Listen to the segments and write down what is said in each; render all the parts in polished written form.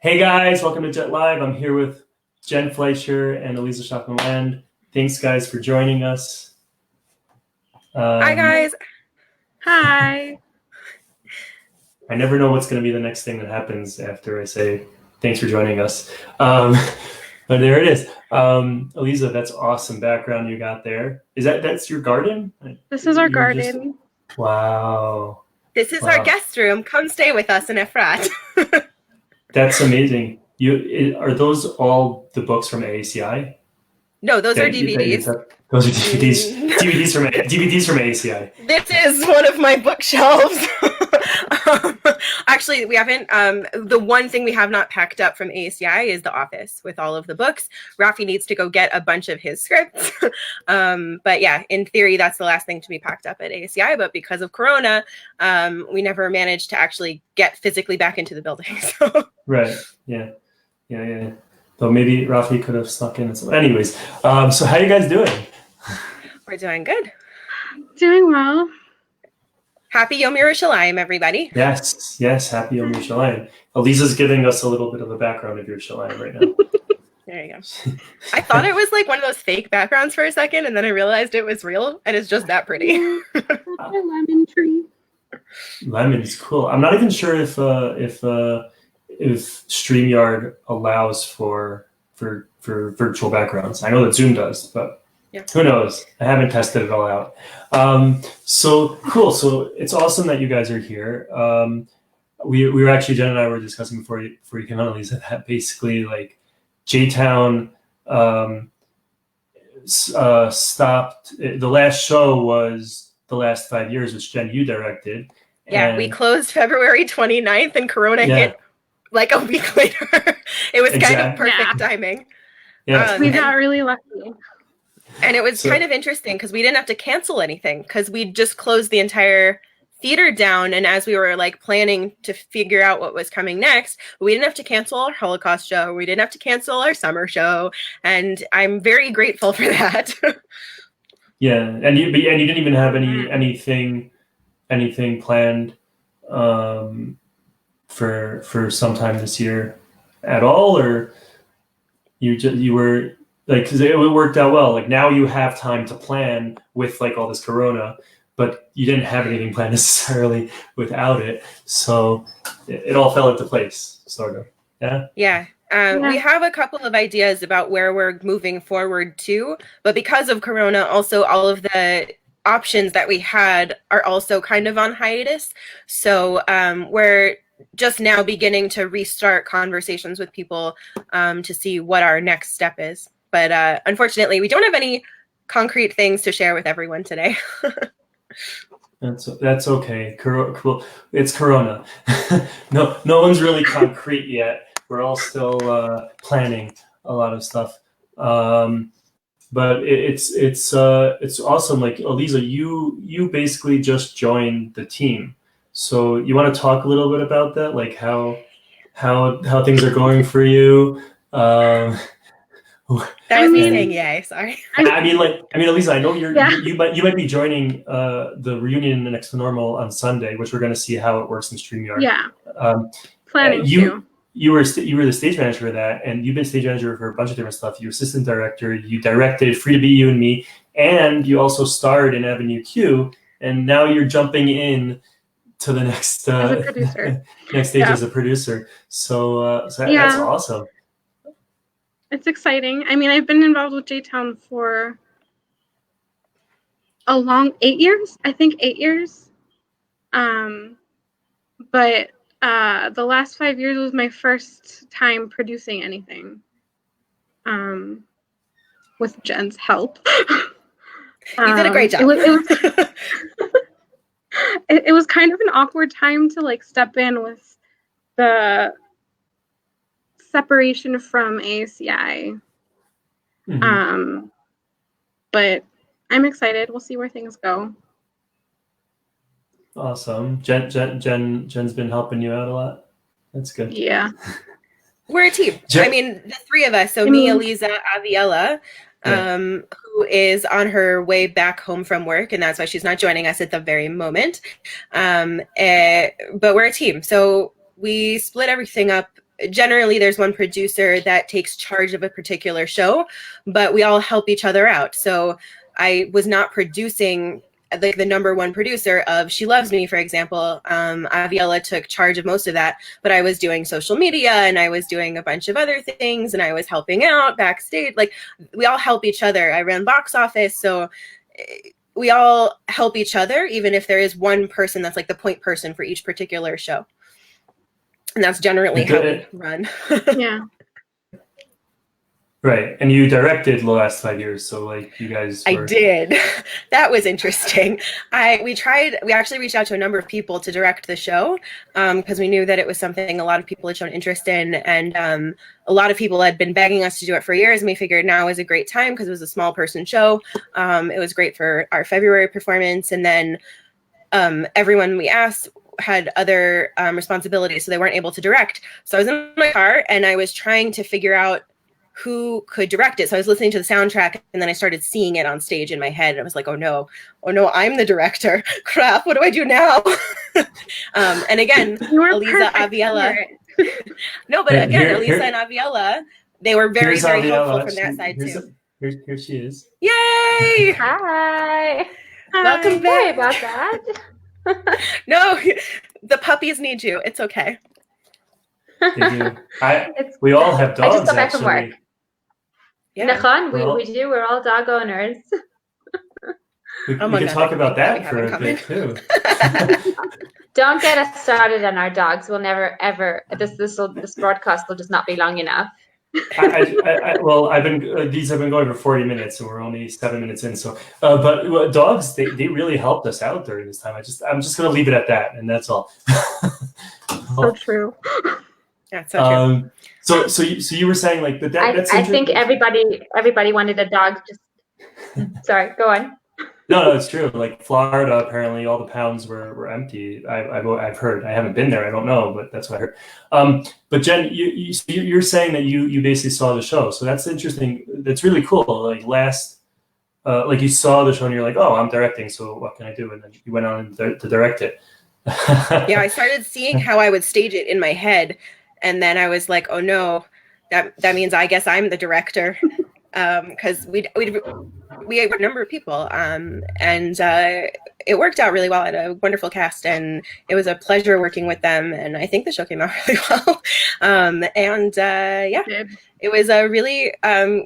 Hey guys, welcome to Jet Live. I'm here with Jen Fleischer and Elisa Schopman. Thanks guys for joining us. Hi guys. Hi. I never know what's going to be the next thing that happens after I say thanks for joining us. But there it is. Elisa, that's awesome background you got there. That's your garden? This is our garden. Wow. This is our guest room. Come stay with us in Efrat. That's amazing. Are those all the books from AACI? No, those are DVDs. Those are DVDs. DVDs from AACI. This is one of my bookshelves. Actually, we haven't. The one thing we have not packed up from AACI is the office with all of the books. Rafi needs to go get a bunch of his scripts. But yeah, in theory, that's the last thing to be packed up at AACI. But because of Corona, we never managed to actually get physically back into the building. So. Right. Yeah. Though maybe Rafi could have snuck in. Anyways, so how are you guys doing? We're doing good. Doing well. Happy Yom Yerushalayim, everybody. Yes. Happy Yom Yerushalayim. Elisa's giving us a little bit of a background of Yerushalayim right now. There you go. I thought it was like one of those fake backgrounds for a second, and then I realized it was real, and it's just that pretty. That's a lemon tree. Lemon is cool. I'm not even sure if StreamYard allows for virtual backgrounds. I know that Zoom does, but yeah. Who knows? I haven't tested it all out. So cool. So it's awesome that you guys are here. We were actually, Jen and I were discussing before you came on, Lisa, that basically like J-Town stopped. The last show was the last 5 years, which Jen, you directed. Yeah, we closed February 29th and Corona hit like a week later. It was kind of perfect timing. Yeah. We got really lucky. And it was kind of interesting because we didn't have to cancel anything because we just closed the entire theater down. And as we were like planning to figure out what was coming next, we didn't have to cancel our Holocaust show. We didn't have to cancel our summer show. And I'm very grateful for that. Yeah. And you didn't even have anything planned for sometime this year at all, or you were like, because it worked out well. Like now you have time to plan with like all this Corona, but you didn't have anything planned necessarily without it. So it all fell into place, sort of. Yeah. Yeah. We have a couple of ideas about where we're moving forward to, but because of Corona, also all of the options that we had are also kind of on hiatus. So we're just now beginning to restart conversations with people to see what our next step is. But unfortunately, we don't have any concrete things to share with everyone today. That's okay. Cool. It's Corona. No one's really concrete yet. We're all still planning a lot of stuff. But it's awesome. Like Elisa, you basically just joined the team. So you want to talk a little bit about that, like how things are going for you? That was me saying yay. Sorry. I mean, Elisa, I know you might be joining the reunion Next to Normal on Sunday, which we're going to see how it works in StreamYard. Yeah. Planning to. You were the stage manager of that, and you've been stage manager for a bunch of different stuff. You were assistant director. You directed Free to Be You and Me, and you also starred in Avenue Q. And now you're jumping in to the next next stage as a producer. So that's awesome. It's exciting. I mean, I've been involved with J-Town for a long 8 years. I think 8 years. But the last 5 years was my first time producing anything. With Jen's help. You did a great job. It was kind of an awkward time to like step in with the separation from AACI. Mm-hmm. But I'm excited. We'll see where things go. Awesome. Jen's been helping you out a lot. That's good. Yeah. We're a team. I mean, the three of us. So me, Elisa, Aviella, who is on her way back home from work, and that's why she's not joining us at the very moment. But we're a team. So we split everything up generally there's one producer that takes charge of a particular show, but we all help each other out. So I was not producing like the number one producer of She Loves Me, for example. Aviella took charge of most of that, but I was doing social media and I was doing a bunch of other things and I was helping out backstage. Like we all help each other. I ran box office. So we all help each other, even if there is one person that's like the point person for each particular show. And that's generally how we run. Yeah. Right. And you directed the last 5 years, so like you guys were... I did. That was interesting. We actually reached out to a number of people to direct the show because we knew that it was something a lot of people had shown interest in, and a lot of people had been begging us to do it for years, and we figured now is a great time because it was a small person show. It was great for our February performance, and then everyone we asked had other responsibilities, so they weren't able to direct. So I was in my car and I was trying to figure out who could direct it. So I was listening to the soundtrack and then I started seeing it on stage in my head. And I was like, oh no, I'm the director. Crap, what do I do now? And again, Aliza, Aviella. No, but again, Aliza and Aviella, they were very, very helpful from that side too. Here she is. Yay! Hi. Welcome back. Sorry about that. No, the puppies need you. It's okay. They do. We all have dogs. I just got back from work. Yeah. Nachan, we do. We're all dog owners. We can talk about that for a bit too. Don't get us started on our dogs. We'll never ever. This broadcast will just not be long enough. Well, these have been going for 40 minutes, and we're only 7 minutes in. So, but dogs, they really helped us out during this time. I'm just going to leave it at that, and that's all. So true. Yeah, so true. So you were saying like that's. I think everybody wanted a dog. Just sorry, go on. No, it's true. Like Florida, apparently all the pounds were empty. I've heard. I haven't been there. I don't know, but that's what I heard. But Jen, you're saying that you basically saw the show, so that's interesting. That's really cool. Like like you saw the show and you're like, oh, I'm directing, so what can I do? And then you went on to direct it. Yeah, I started seeing how I would stage it in my head, and then I was like, oh no, that means I guess I'm the director. Because we had a number of people, and it worked out really well. I had a wonderful cast, and it was a pleasure working with them. And I think the show came out really well. It was a really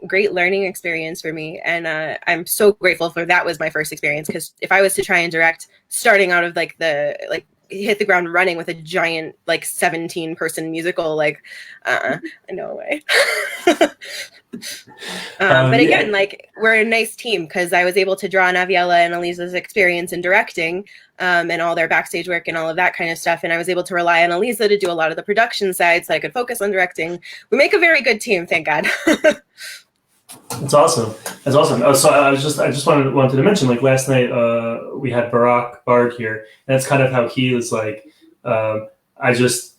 great learning experience for me, and I'm so grateful for that was my first experience. Because if I was to try and direct, starting out of hit the ground running with a giant 17-person musical, no way. But again, we're a nice team because I was able to draw on Aviella and Aliza's experience in directing and all their backstage work and all of that kind of stuff, and I was able to rely on Aliza to do a lot of the production side so I could focus on directing. We make a very good team, thank God. That's awesome. That's awesome. So I just wanted to mention, like last night we had Barack Bard here, and that's kind of how he is like.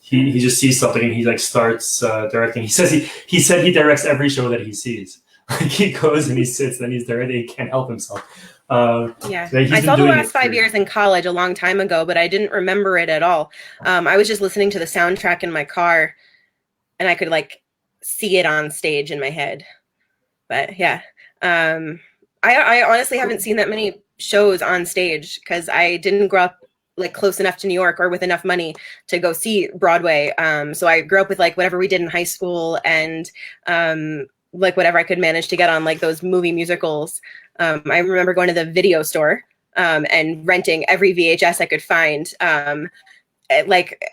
He just sees something and he starts directing. He said he directs every show that he sees. Like he goes and he sits, then he's directing. He can't help himself. Yeah, I saw the last 5 years in college a long time ago, but I didn't remember it at all. I was just listening to the soundtrack in my car, and I could see it on stage in my head. But yeah, I honestly haven't seen that many shows on stage because I didn't grow up close enough to New York or with enough money to go see Broadway. So I grew up with whatever we did in high school and whatever I could manage to get on those movie musicals. I remember going to the video store and renting every VHS I could find. I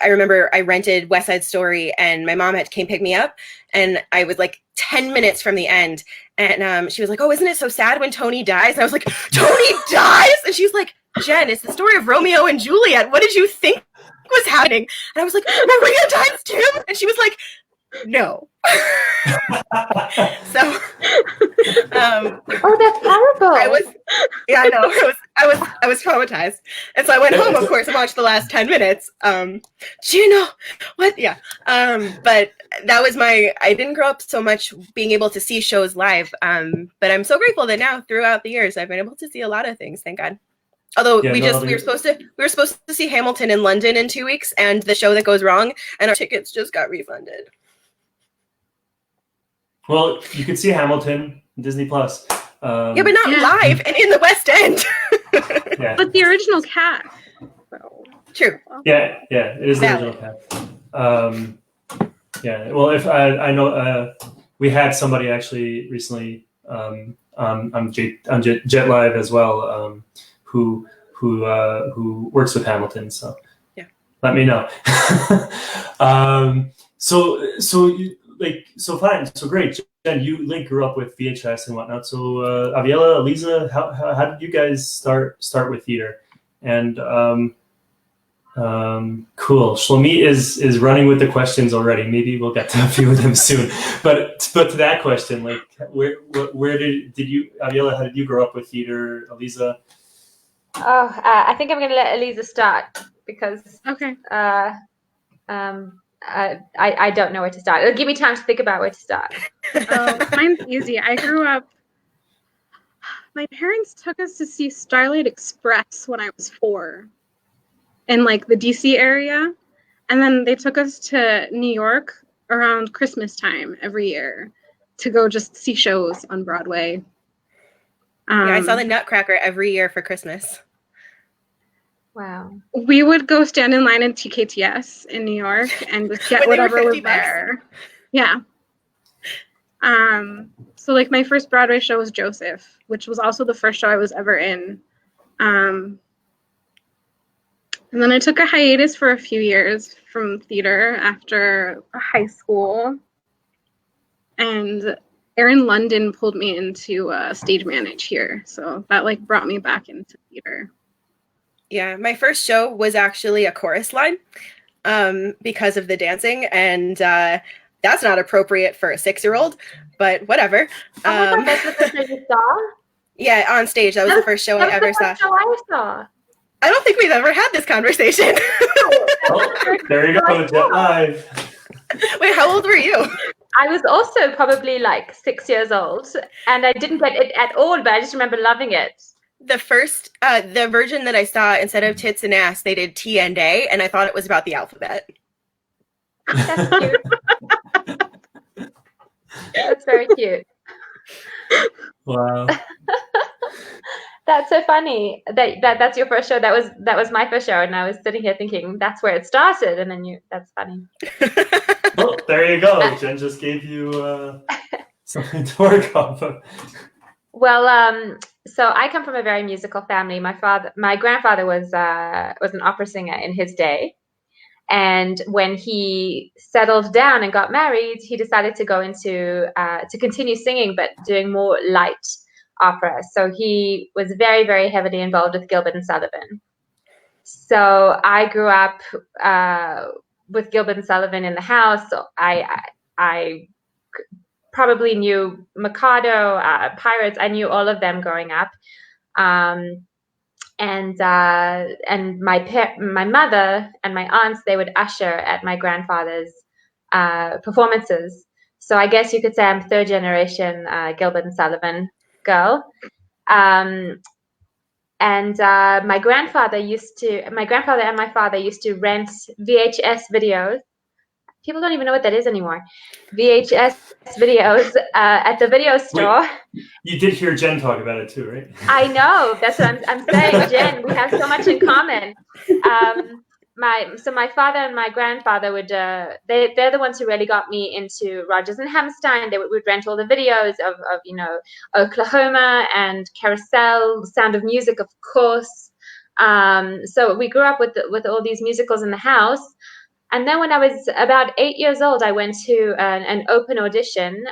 remember I rented West Side Story and my mom came pick me up, and I was 10 minutes from the end, and she was like, oh, isn't it so sad when Tony dies? And I was like, Tony dies? And she was like, Jen, it's the story of Romeo and Juliet. What did you think was happening? And I was like, Maria dies too? And she was like, no. So oh, that's horrible. I know. I was traumatized. And so I went home, of course, and watched the last 10 minutes. Do you know what? Yeah. But that was I didn't grow up so much being able to see shows live. But I'm so grateful that now throughout the years I've been able to see a lot of things, thank God. Although we were supposed to see Hamilton in London in 2 weeks, and the show that goes wrong, and our tickets just got refunded. Well, you could see Hamilton, Disney Plus. Yeah, but not live and in the West End. Yeah. But the original cast. So. True. Yeah, it is the original cast. Yeah, well, if I know, we had somebody actually recently on Jet Live as well, who works with Hamilton. So yeah, let me know. So fine, so great. Jen, you grew up with VHS and whatnot. So Aviela, Eliza, how did you guys start with theater? And cool. Shlomi is running with the questions already. Maybe we'll get to a few of them soon. But to that question, like where did you, Aviela, how did you grow up with theater? Eliza? Oh, I think I'm going to let Eliza start because okay. I don't know where to start. It'll give me time to think about where to start. Mine's easy. I grew up. My parents took us to see Starlight Express when I was 4. In like the DC area, and then they took us to New York around Christmas time every year to go just see shows on Broadway. I saw the Nutcracker every year for Christmas. Wow. We would go stand in line in TKTS in New York and just get whatever was there. Yeah. So like my first Broadway show was Joseph, which was also the first show I was ever in. And then I took a hiatus for a few years from theater after high school. And Erin London pulled me into stage manage here. So that like brought me back into theater. Yeah, my first show was actually a chorus line because of the dancing. And that's not appropriate for a 6-year-old, but whatever. That's the first show you saw? Yeah, on stage. That was the first show I ever saw. That was the first show I saw. I don't think we've ever had this conversation. Oh, there you go, Jet Live. Wait, how old were you? I was also probably like 6 years old, and I didn't get it at all, but I just remember loving it. The first, the version that I saw, instead of tits and ass, they did T and A, and I thought it was about the alphabet. That's cute. That's very cute. Wow. That's so funny. That's your first show. That was my first show, and I was sitting here thinking that's where it started, and then that's funny. Well, there you go. Jen just gave you something to work off of. Well, so I come from a very musical family. My grandfather was an opera singer in his day, and when he settled down and got married, he decided to go into to continue singing, but doing more light opera. So he was very, very heavily involved with Gilbert and Sullivan. So I grew up with Gilbert and Sullivan in the house. So I probably knew Mikado, Pirates. I knew all of them growing up. And my mother and my aunts, they would usher at my grandfather's performances. So I guess you could say I'm third generation Gilbert and Sullivan girl. My grandfather and my father used to rent VHS videos. People don't even know what that is anymore. VHS videos at the video store. Wait, you did hear Jen talk about it too, right? I know. That's what I'm saying, Jen. We have so much in common. My father and my grandfather would they're the ones who really got me into Rodgers and Hammerstein. They would rent all the videos of Oklahoma and Carousel, Sound of Music, of course. So we grew up with all these musicals in the house. And then when I was about 8 years old, I went to an open audition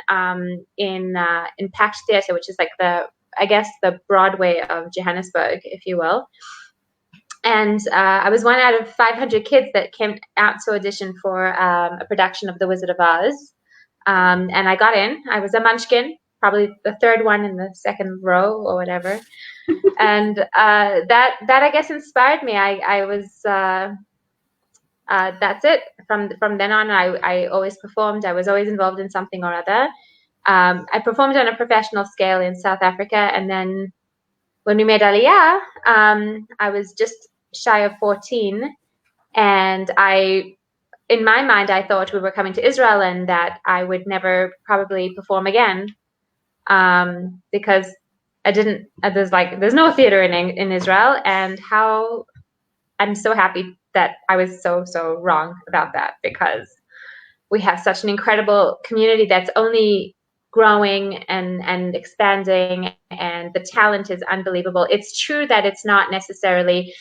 in Pact Theatre, which is like the Broadway of Johannesburg, if you will. And I was one out of 500 kids that came out to audition for a production of The Wizard of Oz. And I got in. I was a munchkin, probably the third one in the second row or whatever. And that I guess inspired me. I was that's it. From then on, I always performed. I was always involved in something or other. I performed on a professional scale in South Africa, and then when we made Aliyah, I was just shy of 14, and in my mind, I thought we were coming to Israel and that I would never probably perform again, because there's no theater in Israel, and how I'm so happy that I was so wrong about that, because we have such an incredible community that's only growing and expanding, and the talent is unbelievable. It's true that it's not necessarily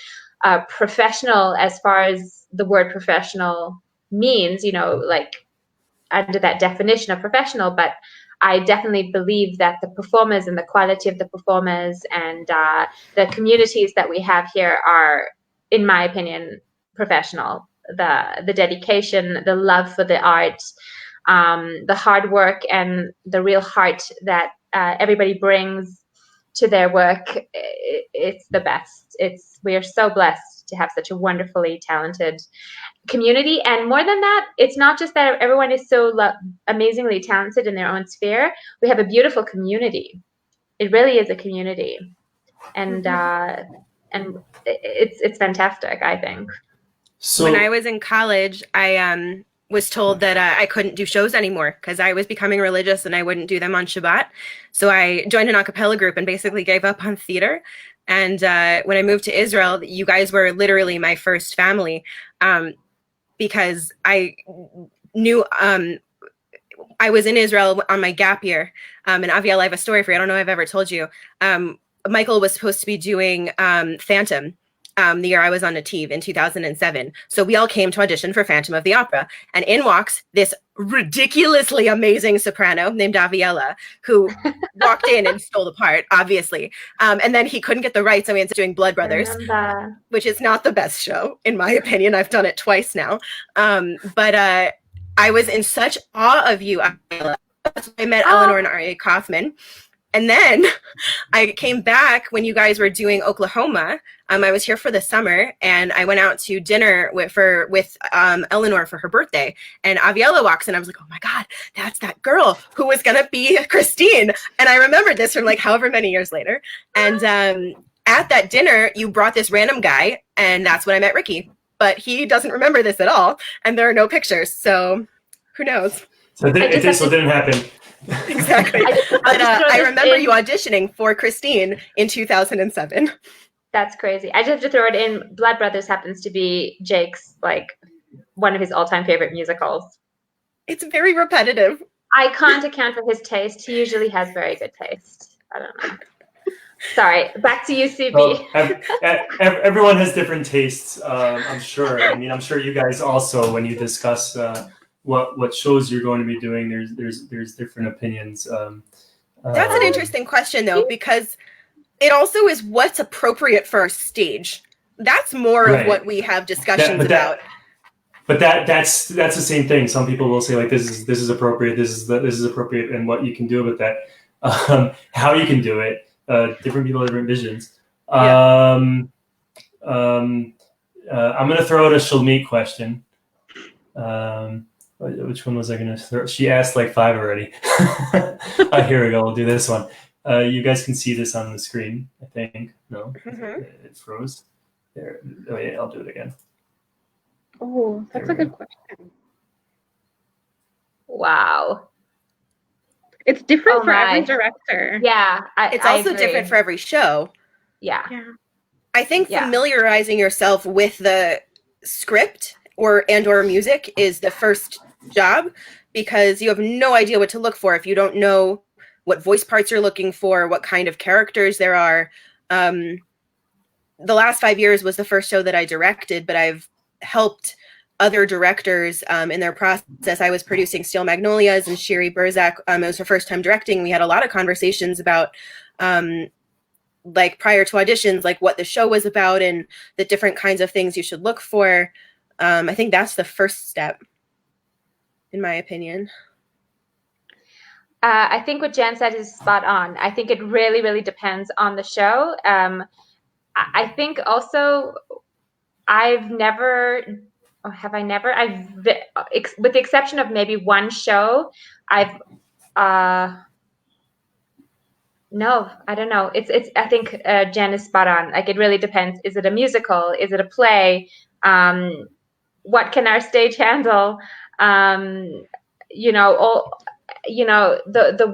professional as far as the word professional means, like under that definition of professional, but I definitely believe that the performers and the quality of the performers and the communities that we have here are, in my opinion, professional. The dedication, the love for the art, the hard work, and the real heart that everybody brings to their work, it's the best. We are so blessed to have such a wonderfully talented community. And more than that, it's not just that everyone is so amazingly talented in their own sphere. We have a beautiful community. It really is a community, and it's fantastic, I think. So when I was in college, I was told that I couldn't do shows anymore because I was becoming religious and I wouldn't do them on Shabbat. So I joined an a cappella group and basically gave up on theater. And when I moved to Israel, you guys were literally my first family, because I knew I was in Israel on my gap year. And Aviel, I have a story for you. I don't know if I've ever told you. Michael was supposed to be doing Phantom the year I was on Nativ in 2007. So we all came to audition for Phantom of the Opera. And in walks this ridiculously amazing soprano named Aviella, who walked in and stole the part, obviously. And then he couldn't get the rights, so we ended up doing Blood Brothers, which is not the best show, in my opinion. I've done it twice now. But I was in such awe of you, Aviella. I met Eleanor and Aryeh Kaufman. And then I came back when you guys were doing Oklahoma. I was here for the summer, and I went out to dinner with Eleanor for her birthday. And Aviella walks in. I was like, oh my God, that's that girl who was going to be Christine. And I remembered this from like however many years later. And at that dinner, you brought this random guy, and that's when I met Ricky. But he doesn't remember this at all, and there are no pictures. So who knows? So it didn't happen. Exactly. But I remember you auditioning for Christine in 2007. That's crazy. I just have to throw it in. Blood Brothers happens to be Jake's, like, one of his all-time favorite musicals. It's very repetitive. I can't account for his taste. He usually has very good taste. I don't know. Sorry. Back to you, CB. Well, everyone has different tastes, I'm sure. I mean, I'm sure you guys also, when you discuss what shows you're going to be doing, there's different opinions. That's an interesting question, though, because it also is what's appropriate for our stage. That's more of what we have discussions about. But that's the same thing. Some people will say like this is appropriate, this is appropriate, and what you can do with that, how you can do it. Different people have different visions. I'm going to throw out a Shalmeet question. Which one was I going to throw? She asked like 5 already. Here we go. We'll do this one. You guys can see this on the screen, I think. No? Mm-hmm. It froze. There. Oh, yeah, I'll do it again. Oh, that's a good question. Wow. It's different for every director. Yeah. It's also different for every show. Yeah. I think familiarizing yourself with the script or music is the first job, because you have no idea what to look for if you don't know what voice parts you're looking for, what kind of characters there are. The last 5 years was the first show that I directed, but I've helped other directors in their process. I was producing Steel Magnolias, and Shiri Burzak, it was her first time directing. We had a lot of conversations about like prior to auditions, like what the show was about and the different kinds of things you should look for. I think that's the first step, in my opinion. I think what Jan said is spot on. I think it really, really depends on the show. I think also with the exception of maybe one show, no, I don't know. I think Jen is spot on. Like, it really depends. Is it a musical? Is it a play? what can our stage handle? The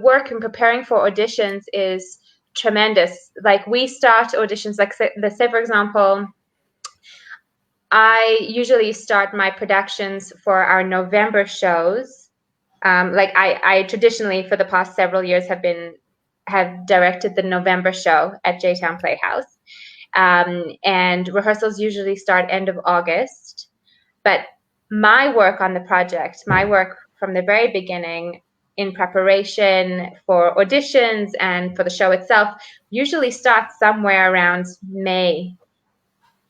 work in preparing for auditions is tremendous. Like, we start auditions, like let's say for example, I usually start my productions for our November shows. Like I traditionally for the past several years have directed the November show at J-Town Playhouse. And rehearsals usually start end of August. But my work on the project, my work from the very beginning in preparation for auditions and for the show itself, usually starts somewhere around May,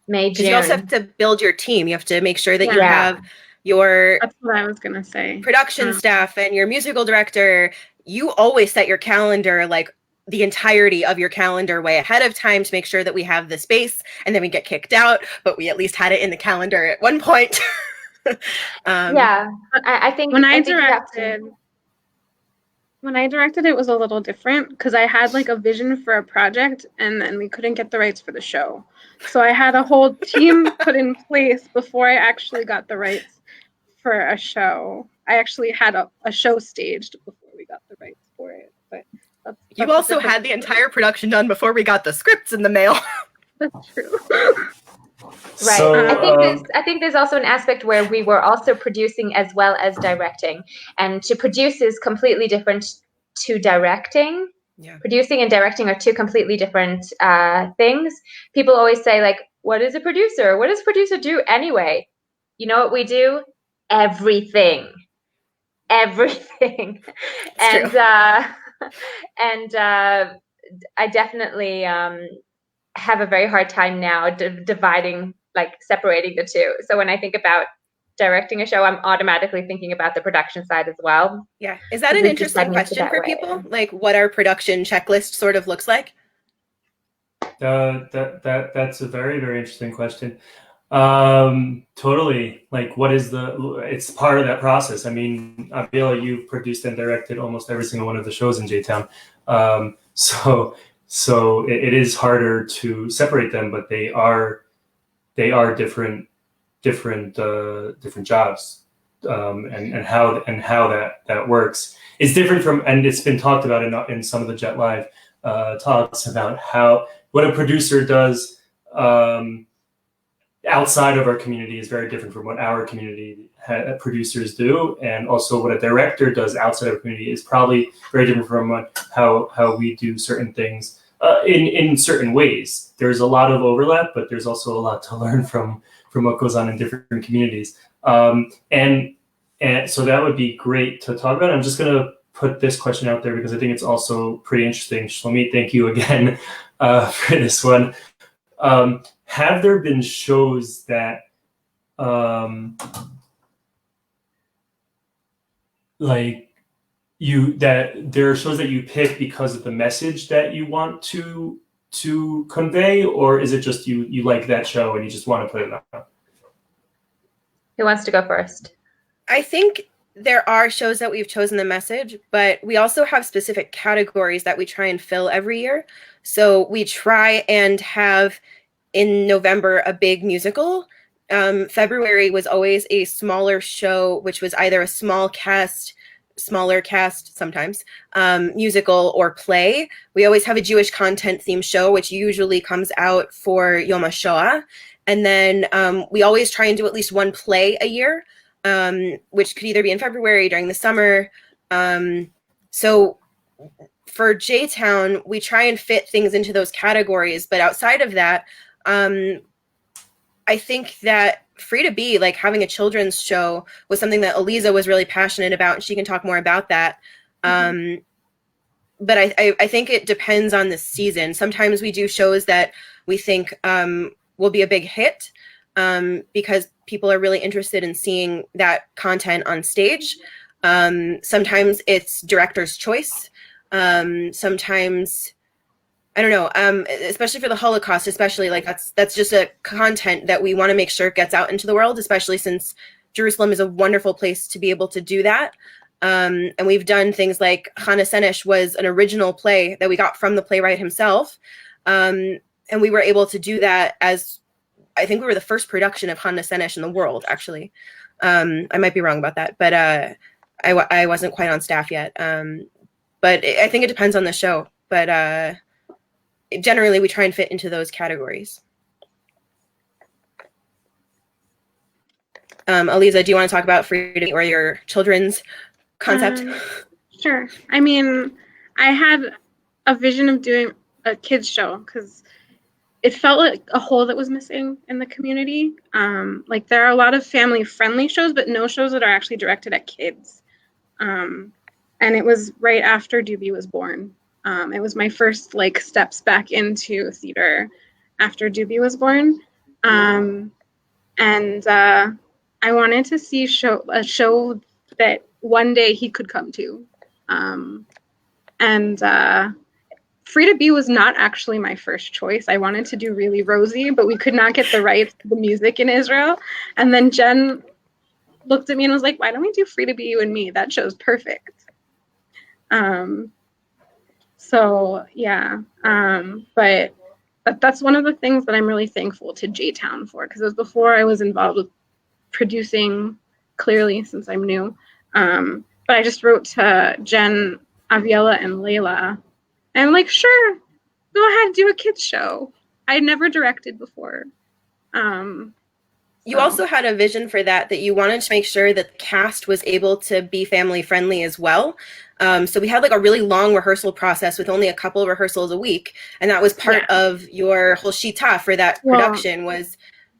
June. Because you also have to build your team. You have to make sure that you Yeah. have your That's what I was gonna say. production staff and your musical director. You always set your calendar, like the entirety of your calendar, way ahead of time to make sure that we have the space, and then we get kicked out, but we at least had it in the calendar at one point. Yeah, I think When I think you have to- directed, when I directed, it was a little different because I had like a vision for a project, and then we couldn't get the rights for the show. So I had a whole team put in place before I actually got the rights for a show. I actually had a show staged before we got the rights for it. But You that's a also different had the story. entire production done before we got the scripts in the mail. That's true. Right. So, I think there's also an aspect where we were also producing as well as directing, and to produce is completely different to directing. Yeah. Producing and directing are two completely different things. People always say, like, what is a producer? What does a producer do anyway? You know what we do? Everything. Everything. It's And I definitely have a very hard time now dividing, like separating the two. So when I think about directing a show, I'm automatically thinking about the production side as well. Yeah. Is that an We've just interesting segmented question that for way. people? Like what our production checklist sort of looks like? that's a very, very interesting question. Totally. Like, what is it's part of that process. I mean, Abila, you've produced and directed almost every single one of the shows in J-Town. So it is harder to separate them, but they are different jobs, and how that works. It's different from, and it's been talked about in some of the Jet Live talks about what a producer does outside of our community is very different from what our community producers do, and also what a director does outside of our community is probably very different from how we do certain things in certain ways. There's a lot of overlap, but there's also a lot to learn from what goes on in different communities, and so that would be great to talk about. I'm just going to put this question out there because I think it's also pretty interesting. Shlomi, thank you again for this one. Have there been shows that that there are shows that you pick because of the message that you want to convey, or is it just you like that show and you just want to put it on? Who wants to go first? I think there are shows that we've chosen the message, but we also have specific categories that we try and fill every year. So we try and have in November a big musical. February was always a smaller show, which was either a smaller cast sometimes, musical or play. We always have a Jewish content themed show, which usually comes out for Yom HaShoah. And then we always try and do at least one play a year, which could either be in February during the summer. So for J-Town, we try and fit things into those categories. But outside of that, I think that Free to Be, like having a children's show, was something that Eliza was really passionate about, and she can talk more about that. Mm-hmm. But I think it depends on the season. Sometimes we do shows that we think will be a big hit because people are really interested in seeing that content on stage. Sometimes it's director's choice. Sometimes, I don't know, especially for the Holocaust, especially, like that's just a content that we want to make sure gets out into the world, especially since Jerusalem is a wonderful place to be able to do that. And we've done things like Chana Senesh was an original play that we got from the playwright himself. And we were able to do that as I think we were the first production of Hanna Senesh in the world, actually. I might be wrong about that, but I wasn't quite on staff yet. But I think it depends on the show. But generally, we try and fit into those categories. Aliza, do you want to talk about freedom or your children's concept? Sure. I mean, I had a vision of doing a kids show because it felt like a hole that was missing in the community. Like there are a lot of family-friendly shows, but no shows that are actually directed at kids. And it was right after Doobie was born. It was my first like steps back into theater after Doobie was born. I wanted to see a show that one day he could come to. Free to Be was not actually my first choice. I wanted to do Really Rosie, but we could not get the rights to the music in Israel. And then Jen looked at me and was like, why don't we do Free to Be You and Me? That show's perfect. So yeah, but that's one of the things that I'm really thankful to J-Town for, because it was before I was involved with producing, clearly, since I'm new. But I just wrote to Jen, Aviela, and Layla, and I'm like, sure, go ahead, do a kids show. I had never directed before. You also had a vision for that you wanted to make sure that the cast was able to be family friendly as well. So we had like a really long rehearsal process with only a couple of rehearsals a week. And that was part of your whole shita for that production, was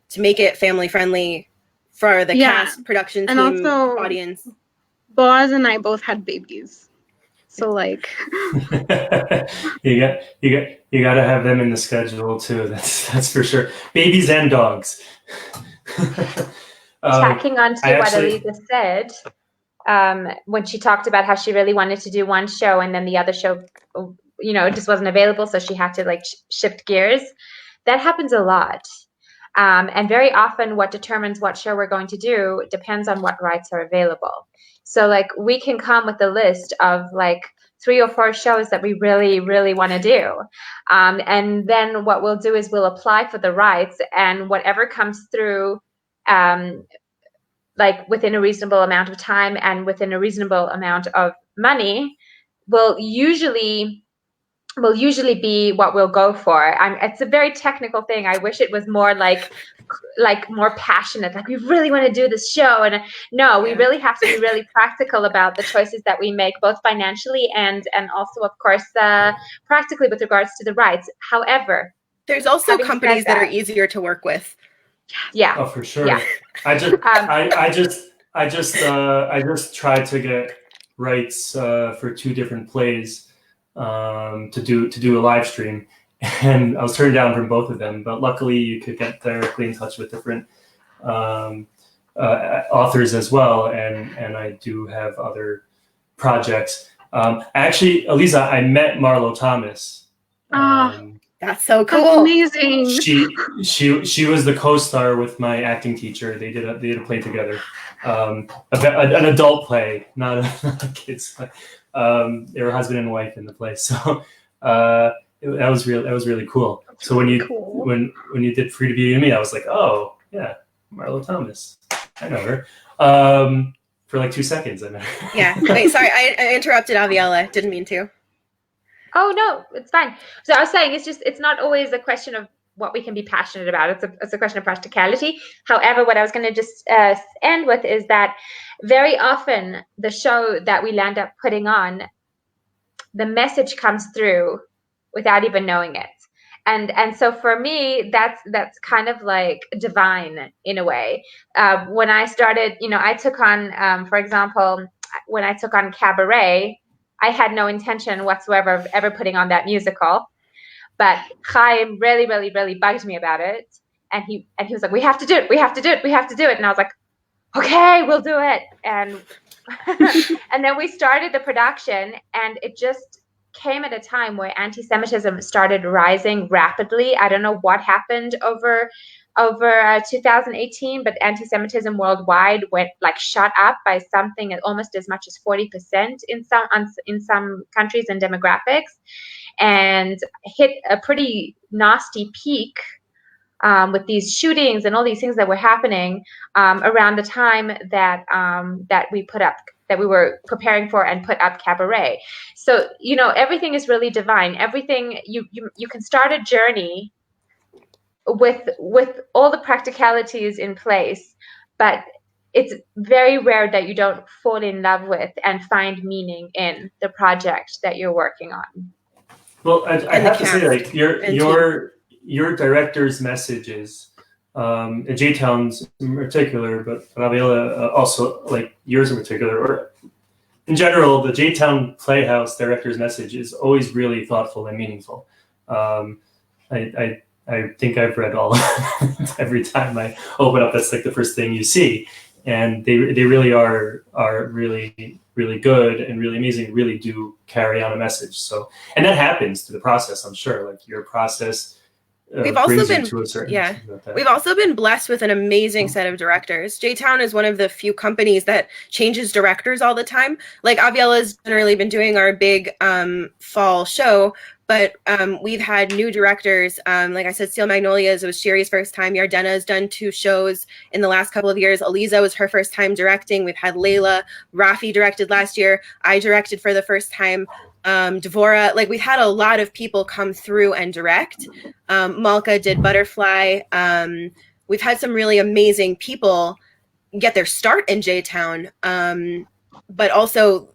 to make it family friendly for the cast, production team, and also, audience. Boaz and I both had babies. So like you got to have them in the schedule too. That's for sure. Babies and dogs. Tacking on to what Aliza said, when she talked about how she really wanted to do one show and then the other show, just wasn't available, so she had to like shift gears. That happens a lot. And very often what determines what show we're going to do depends on what rights are available. So like we can come with a list of like 3 or 4 shows that we really, really want to do. And then what we'll do is we'll apply for the rights, and whatever comes through like within a reasonable amount of time and within a reasonable amount of money will usually be what we'll go for. It's a very technical thing. I wish it was more like more passionate, like we really want to do this show. And no, we really have to be really practical about the choices that we make, both financially and also, of course, practically with regards to the rights. However, there's also companies that are easier to work with. Yeah. Oh, for sure. Yeah. I just tried to get rights for 2 different plays to do a live stream, and I was turned down from both of them, but luckily you could get directly in touch with different authors as well, and I do have other projects. Actually, Aliza, I met Marlo Thomas. That's so cool. That's amazing. She was the co-star with my acting teacher. They did a play together, an adult play, not a kids play. They were husband and wife in the play, so that was really cool. So when you did Free to Be You and Me, I was like, oh yeah, Marlo Thomas, I know her. For like 2 seconds, I met her. Yeah. Wait, sorry, I interrupted Aviela. Didn't mean to. Oh no, it's fine. So I was saying it's not always a question of what we can be passionate about. It's a question of practicality. However, what I was going to just end with is that very often the show that we land up putting on, the message comes through without even knowing it. And so for me, that's kind of like divine in a way. When I started, I took on, for example, when I took on Cabaret, I had no intention whatsoever of ever putting on that musical. But Chaim really, really, really bugged me about it. And he was like, we have to do it. We have to do it. We have to do it. And I was like, okay, we'll do it. And and then we started the production, and it just came at a time where anti-Semitism started rising rapidly. I don't know what happened over 2018, but anti-Semitism worldwide shot up by something almost as much as 40% in some countries and demographics, and hit a pretty nasty peak with these shootings and all these things that were happening around the time that that we were preparing for and put up Cabaret. So, you know, everything is really divine. Everything, you can start a journey with all the practicalities in place, but it's very rare that you don't fall in love with and find meaning in the project that you're working on. Well, I have to say, like, your director's messages, J-Town's in particular, but Raviola also, like yours in particular, or in general, the J-Town Playhouse director's message is always really thoughtful and meaningful. I think I've read all every time I open up. That's like the first thing you see, and they really are really good and really amazing. Really do carry on a message. So, and that happens through the process. I'm sure, like your process. We've also been blessed with an amazing set of directors. J-Town is one of the few companies that changes directors all the time. Like Aviela's generally been doing our big fall show, but we've had new directors. Like I said, Steel Magnolias, it was Shiri's first time. Yardena has done 2 shows in the last couple of years. Aliza was her first time directing. We've had Layla. Rafi directed last year. I directed for the first time. Devora, like we've had a lot of people come through and direct. Malka did Butterfly. We've had some really amazing people get their start in J-Town. But also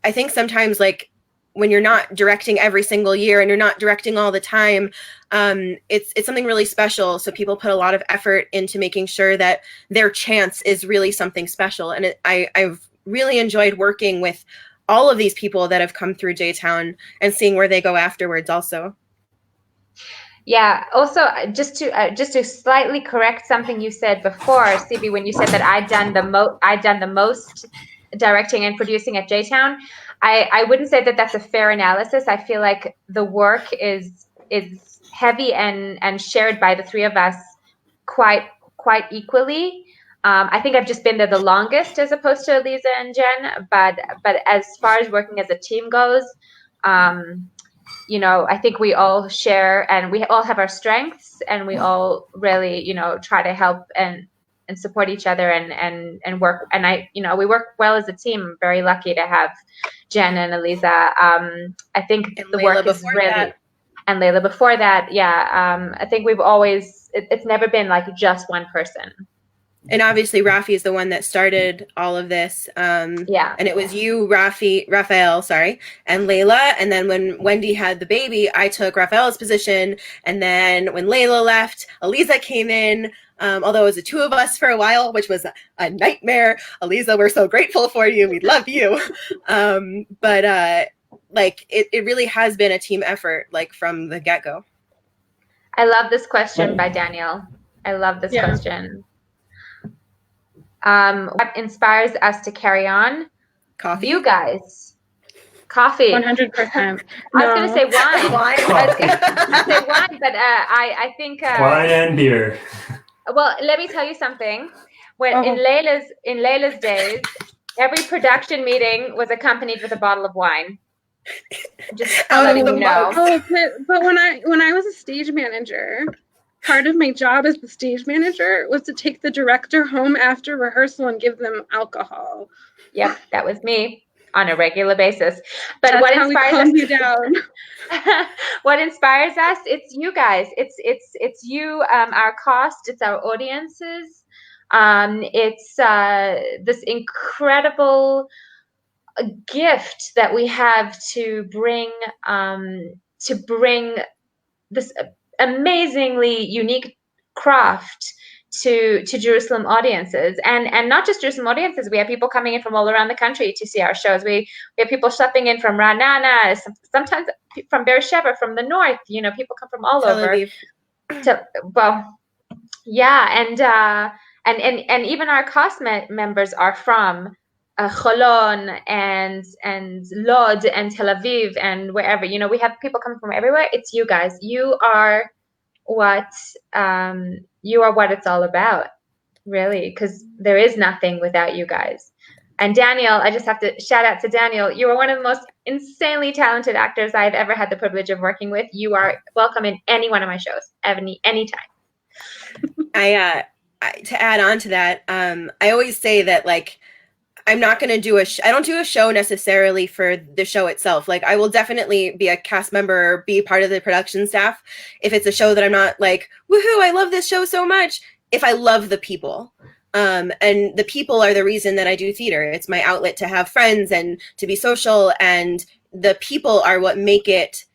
I think sometimes, like, when you're not directing every single year and you're not directing all the time, it's something really special. So people put a lot of effort into making sure that their chance is really something special. And I've really enjoyed working with all of these people that have come through J-Town and seeing where they go afterwards also. Yeah. Also, just to slightly correct something you said before, CB, when you said that I'd done the most directing and producing at J-Town, I wouldn't say that that's a fair analysis. I feel like the work is heavy and shared by the 3 of us quite equally. I think I've just been there the longest as opposed to Aliza and Jen, but as far as working as a team goes, you know, I think we all share and we all have our strengths, and we all really, you know, try to help and support each other and work. And we work well as a team. I'm very lucky to have Jen and Aliza. I think the work is really, and Layla before that. Yeah. I think we've always, it's never been like just one person. And obviously Rafi is the one that started all of this. Yeah. And it was you, Raphael, and Layla. And then when Wendy had the baby, I took Raphael's position. And then when Layla left, Aliza came in. Although it was the 2 of us for a while, which was a nightmare. Aliza, we're so grateful for you. We love you. Like it really has been a team effort, like from the get-go. I love this question by Daniel. I love this question. What inspires us to carry on? Coffee. You guys. Coffee. 100%. I was going to say wine. I was going to say wine, but I think wine and beer. Well, let me tell you something. When in Layla's days, every production meeting was accompanied with a bottle of wine. Just letting you know. But when I was a stage manager, part of my job as the stage manager was to take the director home after rehearsal and give them alcohol. Yep, that was me on a regular basis. But that's what how inspires we calm you down. What inspires us? It's you guys. It's you, our cast. It's our audiences. It's this incredible gift that we have to bring this amazingly unique craft to Jerusalem audiences, and not just Jerusalem audiences. We have people coming in from all around the country to see our shows. We have people stepping in from Ra'anana, sometimes from Beersheba, from the north. You know, people come from all over. And even our cast members are from Cholon and Lod and Tel Aviv and wherever. You know, we have people coming from everywhere. It's you guys. You are what it's all about, really, because there is nothing without you guys. And Daniel, I just have to shout out to Daniel. You are one of the most insanely talented actors I've ever had the privilege of working with. You are welcome in any one of my shows, anytime. To add on to that, I always say that like I'm not going to do I don't do a show necessarily for the show itself. Like I will definitely be a cast member or be part of the production staff if it's a show that I'm not like, woohoo, I love this show so much. If I love the people. And the people are the reason that I do theater. It's my outlet to have friends and to be social, and the people are what make it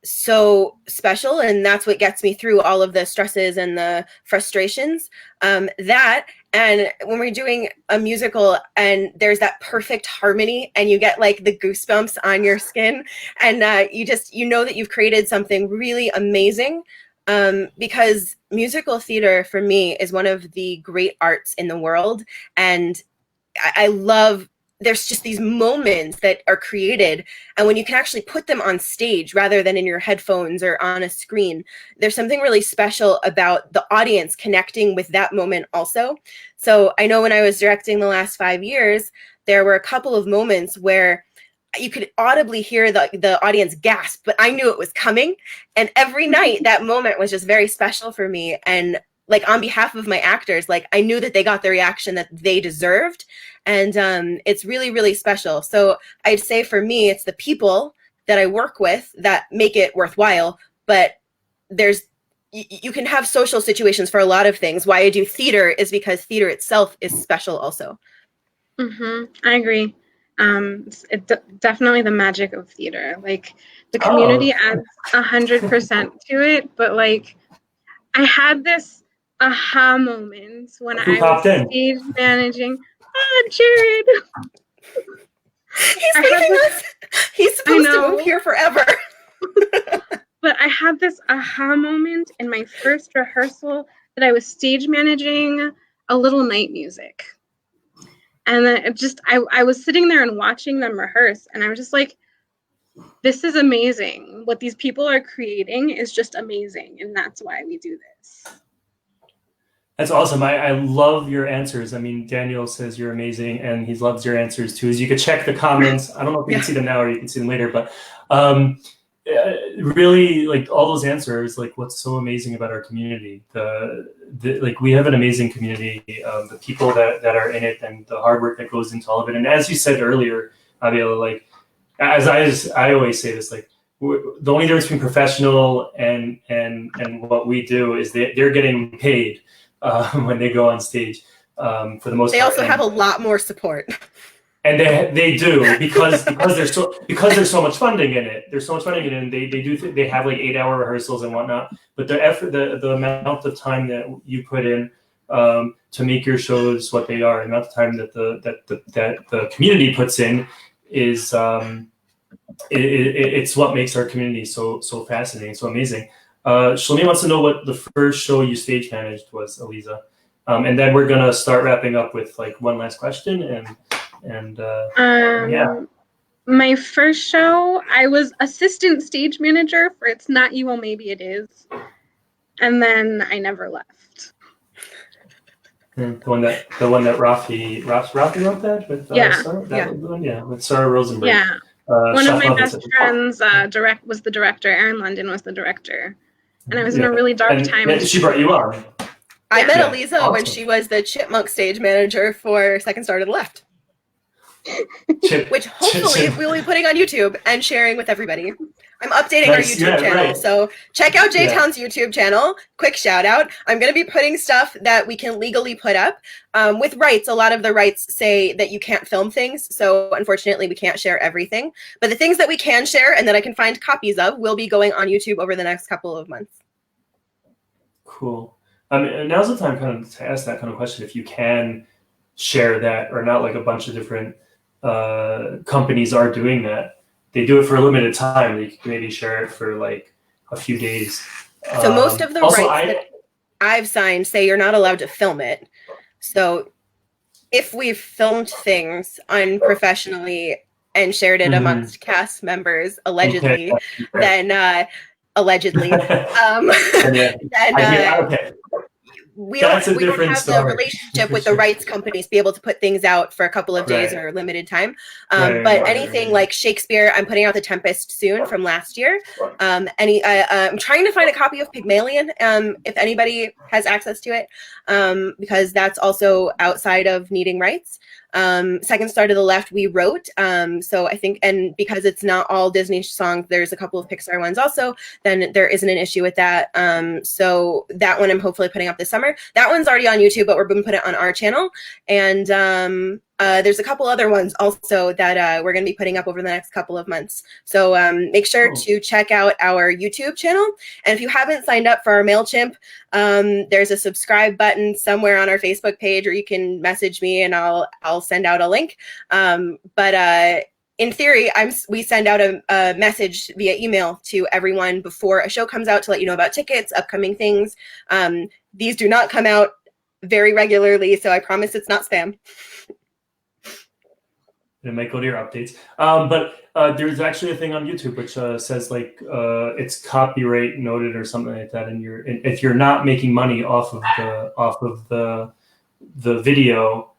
so special, and that's what gets me through all of the stresses and the frustrations. That, and when we're doing a musical and there's that perfect harmony and you get like the goosebumps on your skin, and you know that you've created something really amazing, because musical theater for me is one of the great arts in the world. And I love, there's just these moments that are created, and when you can actually put them on stage rather than in your headphones or on a screen, there's something really special about the audience connecting with that moment also. So I know when I was directing the last 5 years, there were a couple of moments where you could audibly hear the audience gasp, but I knew it was coming. And every night that moment was just very special for me. And like on behalf of my actors, like I knew that they got the reaction that they deserved. And it's really, really special. So I'd say for me, it's the people that I work with that make it worthwhile. But you can have social situations for a lot of things. Why I do theater is because theater itself is special also. I agree. Definitely the magic of theater. Like the community adds 100% to it. But like I had this aha moment when I was stage managing. Oh, Jared! He's leaving us. He's supposed to move here forever. But I had this aha moment in my first rehearsal that I was stage managing a little night music. And then I was sitting there and watching them rehearse, and I was just like, this is amazing. What these people are creating is just amazing, and that's why we do this. That's awesome. I love your answers. I mean, Daniel says you're amazing, and he loves your answers too. As you could check the comments. I don't know if you can see them now or you can see them later, but really, like all those answers, like what's so amazing about our community. Like we have an amazing community. The people that are in it, and the hard work that goes into all of it. And as you said earlier, Abiela, like as I always say this, like the only difference between professional and what we do is they're getting paid. When they go on stage, for the most part. They also have a lot more support. And they do because there's so much funding in it. There's so much funding in it, and they have like 8-hour rehearsals and whatnot. But the effort, the amount of time that you put in to make your shows what they are, and the amount of time that the community puts in is it's what makes our community so fascinating, so amazing. Shalini wants to know what the first show you stage managed was, Aliza, and then we're gonna start wrapping up with like one last question and yeah. My first show, I was assistant stage manager for It's Not You, Well Maybe It Is, and then I never left. The one that Rafi wrote that with Sarah? With Sarah Rosenberg. Yeah. One of my best friends was the director. Aaron London was the director. And I was in a really dark time. And she brought you on. I met Aliza when she was the Chipmunk stage manager for Second Star to the Left. Which hopefully we'll be putting on YouTube and sharing with everybody. I'm updating our YouTube channel. So check out J-Town's YouTube channel. Quick shout out. I'm going to be putting stuff that we can legally put up with rights. A lot of the rights say that you can't film things. So unfortunately, we can't share everything. But the things that we can share and that I can find copies of will be going on YouTube over the next couple of months. Cool. And now's the time kind of to ask that kind of question. If you can share that or not, like a bunch of different companies are doing that. They do it for a limited time. They can maybe share it for like a few days. So most of the rights that I've signed say you're not allowed to film it. So if we've filmed things unprofessionally and shared it amongst cast members, allegedly, then we That's don't a different have the story. relationship with the rights companies to be able to put things out for a couple of days Right. or limited time. Right, But right, anything right. like Shakespeare, I'm putting out The Tempest soon from last year. I'm trying to find a copy of Pygmalion, if anybody has access to it, because that's also outside of needing rights. Second Star to the Left, we wrote. So I think, and because it's not all Disney songs, there's a couple of Pixar ones also, then there isn't an issue with that. So that one I'm hopefully putting up this summer. That one's already on YouTube, but we're going to put it on our channel. And there's a couple other ones also that we're going to be putting up over the next couple of months. So make sure to check out our YouTube channel. And if you haven't signed up for our MailChimp, there's a subscribe button somewhere on our Facebook page, or you can message me and I'll send out a link. But in theory, we send out a message via email to everyone before a show comes out to let you know about tickets, upcoming things. These do not come out very regularly, so I promise it's not spam. It might go to your updates. But there's actually a thing on YouTube which says like it's copyright noted or something like that, and if you're not making money off of the video,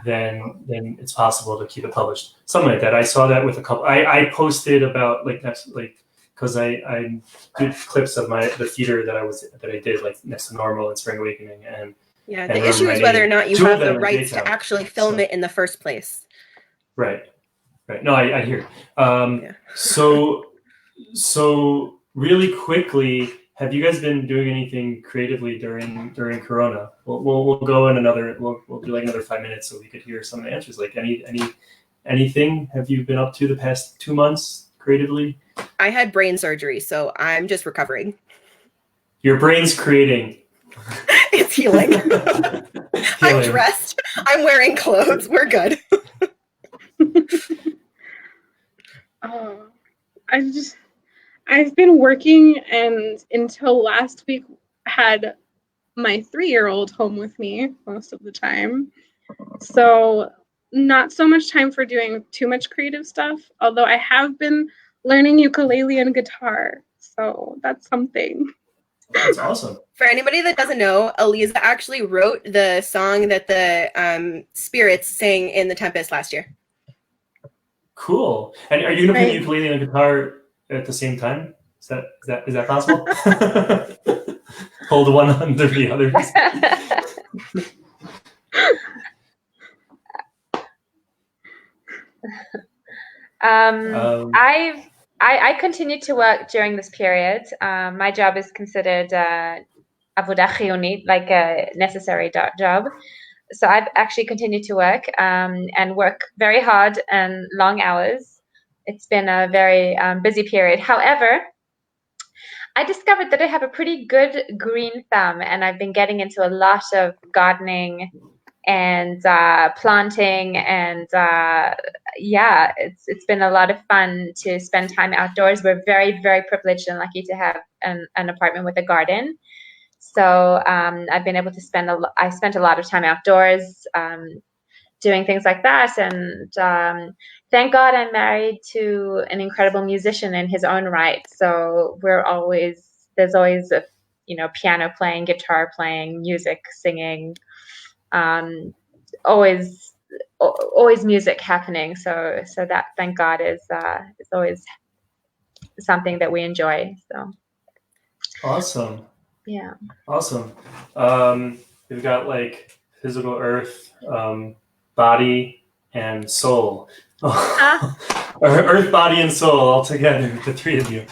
then it's possible to keep it published. Something like that. I saw that with a couple. I posted about because I did clips of the theater that I did like Next to Normal and Spring Awakening and the issue is whether or not you have the rights to actually film it in the first place. Right. No, I hear. So really quickly, have you guys been doing anything creatively during Corona? We'll go in we'll do like another 5 minutes so we could hear some of the answers. Like anything have you been up to the past 2 months creatively? I had brain surgery, so I'm just recovering. Your brain's creating. It's healing. I'm dressed. I'm wearing clothes. We're good. I've been working, and until last week had my 3-year-old home with me most of the time. So not so much time for doing too much creative stuff, although I have been learning ukulele and guitar. So that's something. That's awesome. For anybody that doesn't know, Aliza actually wrote the song that the spirits sang in The Tempest last year. Cool. And are you going to play the ukulele and the guitar at the same time? Is that possible? Hold one under the other. I continue to work during this period. My job is considered avodah chiyunit, like a necessary job. So I've actually continued to work and work very hard and long hours. It's been a very busy period. However, I discovered that I have a pretty good green thumb, and I've been getting into a lot of gardening and planting, and it's been a lot of fun to spend time outdoors. We're very, very privileged and lucky to have an apartment with a garden. So I've been able to spent a lot of time outdoors doing things like that. And thank God I'm married to an incredible musician in his own right. So there's always a, piano playing, guitar playing, music, singing, always music happening. So that, thank God, is always something that we enjoy. So awesome. Yeah. Awesome. We've got like physical earth, body, and soul. Earth, body, and soul all together, the three of you.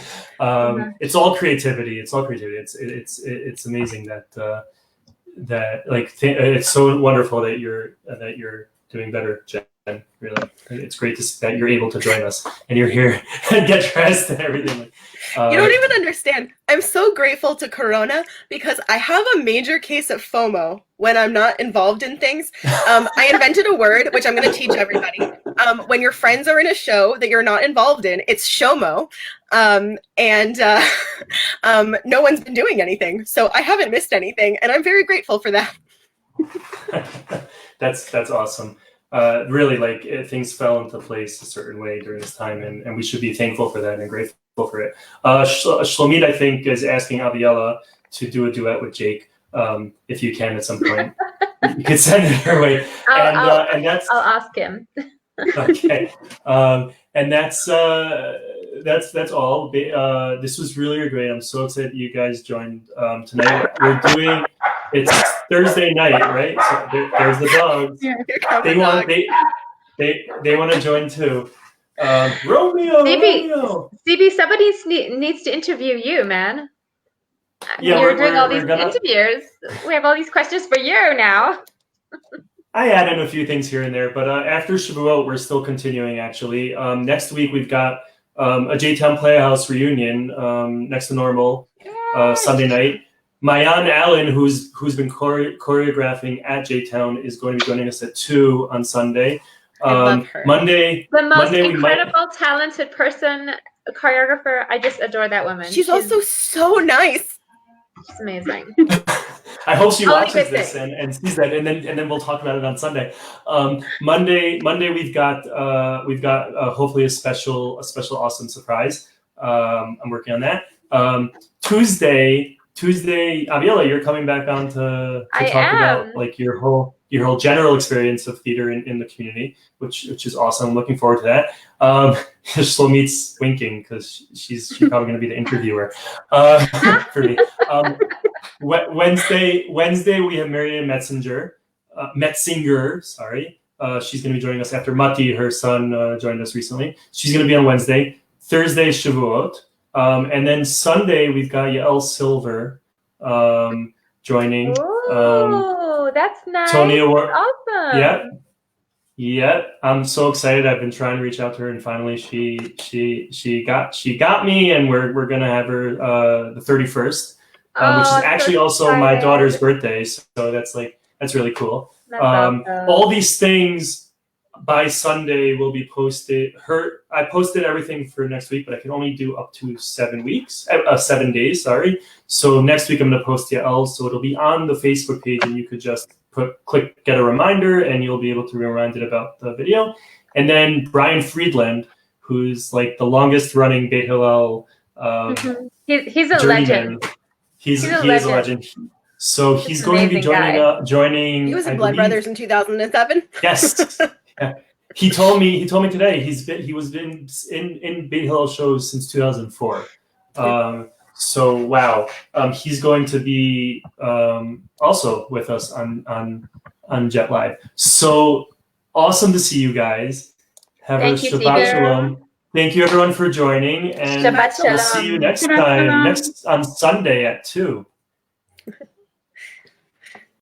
It's all creativity. It's It's amazing that it's so wonderful that you're doing better, Jen. Really, it's great that you're able to join us and you're here and get dressed and everything. You don't even understand. I'm so grateful to Corona because I have a major case of FOMO when I'm not involved in things. I invented a word, which I'm going to teach everybody. When your friends are in a show that you're not involved in, it's SHOMO. No one's been doing anything. So I haven't missed anything. And I'm very grateful for that. That's awesome. Really, things fell into place a certain way during this time, and we should be thankful for that and grateful for it. Shlomit, I think, is asking Aviella to do a duet with Jake. if you can at some point. You could send it her way. And that's I'll ask him. okay. And that's all. This was really great. I'm so excited you guys joined tonight. We're doing. It's Thursday night, right? So there's the dogs. Yeah. They want to join too. Romeo. CB, somebody needs to interview you, man. Yeah, you're doing all these interviews. We have all these questions for you now. I add in a few things here and there, but after Shavuot, we're still continuing, actually. Next week, we've got a J-Town Playhouse reunion next to normal Sunday night. Mayan Allen, who's been choreographing at J-Town, is going to be joining us at 2 on Sunday. I love her. Monday, the most Monday incredible, talented person, choreographer. I just adore that woman. She's also so nice. She's amazing. I hope she Only watches good this thing. and sees that, and then we'll talk about it on Sunday. Monday we've got hopefully a special awesome surprise. I'm working on that. Tuesday, Aviela, you're coming back on to talk about like your whole general experience of theater in the community, which is awesome. I'm looking forward to that. Shlomit's winking because she's probably going to be the interviewer for me. Wednesday we have Marianne Metzinger. Sorry. She's going to be joining us after Mati, her son, joined us recently. She's going to be on Wednesday. Thursday, Shavuot. And then Sunday, we've got Yael Silver joining. Oh, that's nice. Tony Award. Awesome. Yeah. I'm so excited. I've been trying to reach out to her, and finally she got me, and we're gonna have her the 31st, which is actually also my daughter's birthday. So that's really cool. That's awesome. All these things by Sunday will be posted. I posted everything for next week, but I can only do up to 7 days. Sorry. So next week I'm going to post Yael, so it'll be on the Facebook page, and you could just click get a reminder, and you'll be able to be reminded about the video. And then Brian Friedland, who's like the longest running Beit Hillel. He's a legend. He is a legend. So he's going to be joining. He was in Blood Brothers in 2007. Yes. Yeah. He told me today he was in Beit Hillel shows since 2004. So wow, he's going to be also with us on Jet Live. So awesome to see you guys. Have a Shabbat Shalom. Thank you everyone for joining, and Shabbat we'll see you next time, on Sunday at 2.